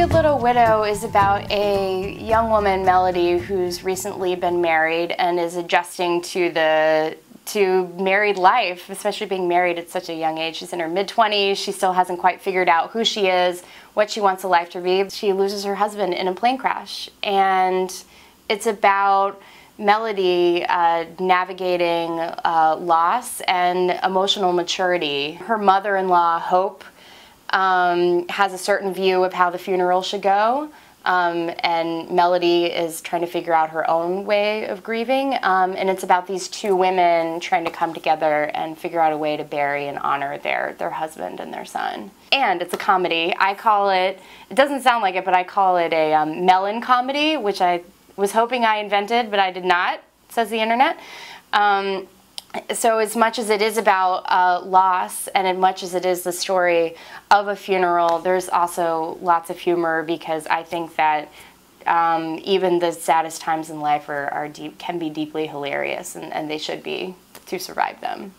Good Little Widow is about a young woman, Melody, who's recently been married and is adjusting to married life, especially being married at such a young age. She's in her mid-20s. She still hasn't quite figured out who she is, what she wants a life to be. She loses her husband in a plane crash, and it's about Melody navigating loss and emotional maturity. Her mother-in-law, Hope, has a certain view of how the funeral should go, and Melody is trying to figure out her own way of grieving, and it's about these two women trying to come together and figure out a way to bury and honor their husband and their son. And it's a comedy. I call it doesn't sound like it, but I call it a melon comedy, which I was hoping I invented, but I did not, says the internet. So as much as it is about loss, and as much as it is the story of a funeral, there's also lots of humor, because I think that even the saddest times in life can be deeply hilarious, and they should be, to survive them.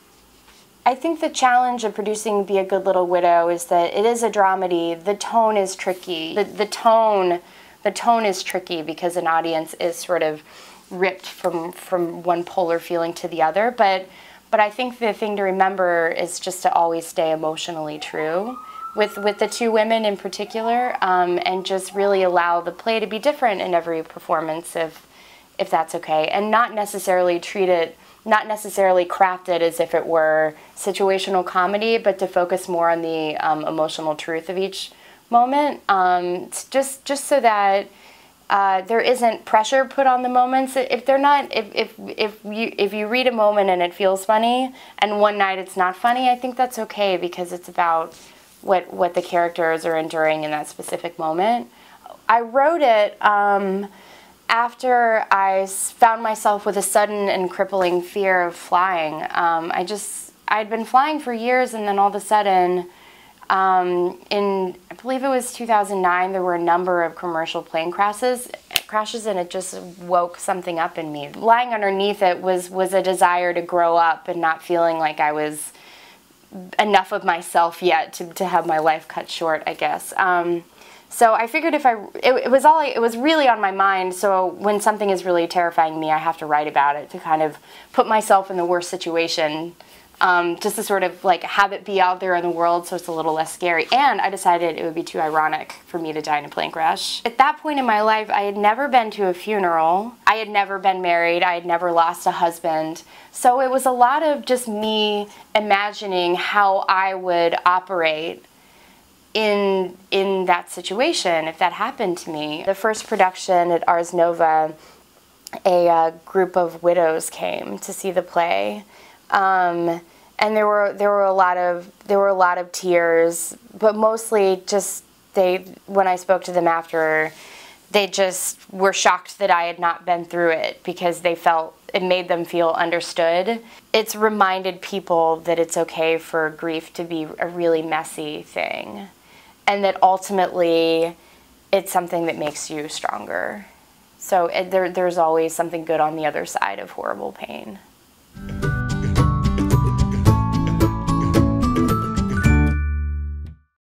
I think the challenge of producing Be a Good Little Widow is that it is a dramedy. The tone is tricky. The tone is tricky because an audience is sort of ripped from one polar feeling to the other, but I think the thing to remember is just to always stay emotionally true with the two women in particular, and just really allow the play to be different in every performance if that's okay, and not necessarily craft it as if it were situational comedy, but to focus more on the emotional truth of each moment, just so that there isn't pressure put on the moments. If they're not, if you read a moment and it feels funny, and one night it's not funny, I think that's okay, because it's about what the characters are enduring in that specific moment. I wrote it after I found myself with a sudden and crippling fear of flying. I'd been flying for years, and then all of a sudden, I believe it was 2009, there were a number of commercial plane crashes, and it just woke something up in me. Lying underneath it was a desire to grow up and not feeling like I was enough of myself yet to have my life cut short, I guess. So I figured it was really on my mind, so when something is really terrifying me, I have to write about it to kind of put myself in the worst situation, just to sort of like have it be out there in the world so it's a little less scary. And I decided it would be too ironic for me to die in a plane crash. At that point in my life, I had never been to a funeral. I had never been married. I had never lost a husband. So it was a lot of just me imagining how I would operate in that situation if that happened to me. The first production at Ars Nova, a group of widows came to see the play. And there were a lot of tears, but mostly just when I spoke to them after, they just were shocked that I had not been through it, because they felt it made them feel understood. It's reminded people that it's okay for grief to be a really messy thing, and that ultimately it's something that makes you stronger. So there's always something good on the other side of horrible pain.